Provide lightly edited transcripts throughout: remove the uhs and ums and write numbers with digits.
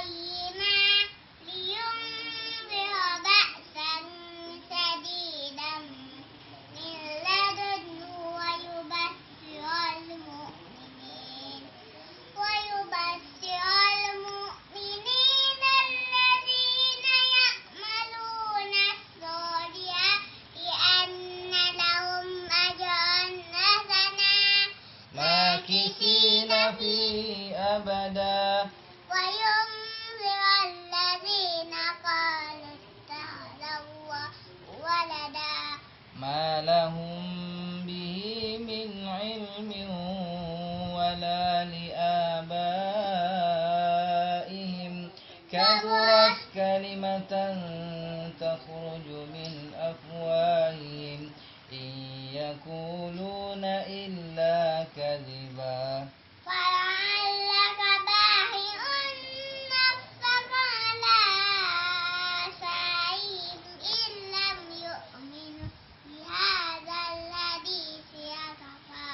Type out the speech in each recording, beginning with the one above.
قيما لينذر بأسا شديدا من لدنه ويبشر المؤمنين الذين يعملون الصالحات أن لهم أجرا حسنا ماكثين فيه أبدا وينذر الذين قالوا اتخذ الله ولدا ما لهم به من علم ولا لآبائهم كبرت كلمة تخرج من أفواههم إن يقولون إلا كذبا فلعلك باخع نفسك على آثارهم إن لم يؤمنوا بهذا الحديث أسفا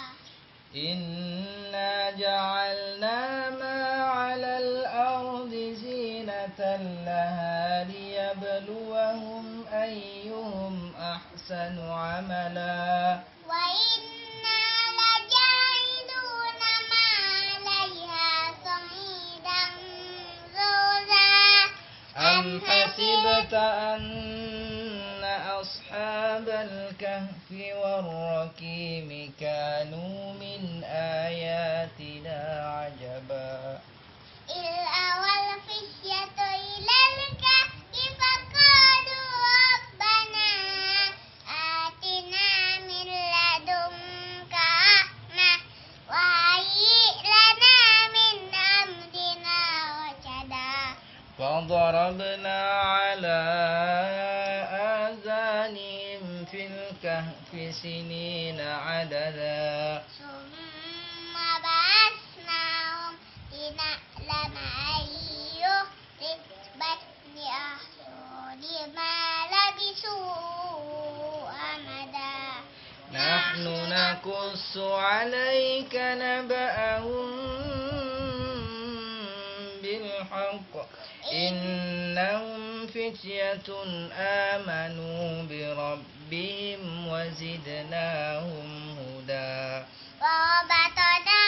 إنا جعلنا ما على الأرض زينة لها ليبلوهم أيهم أحسن عملا وإنا لجاعلون ما عليها صعيدا جرزا أم حسبت أن أصحاب الكهف والرقيم كانوا من آياتنا عجبا إذ أوى الفتية إلى الكهف فقالوا ربنا آتنا من لدنك رحمة وهيئ لنا من أمرنا رشدا فضربنا على آذانهم في الكهف سنين عددا ثم بعثناهم لنعلم أي الحزبين أحصى لما لبثوا أمدا نحن نقص عليك نبأهم بالحق إنهم فتية آمنوا بربهم وزدناهم هدى وربطنا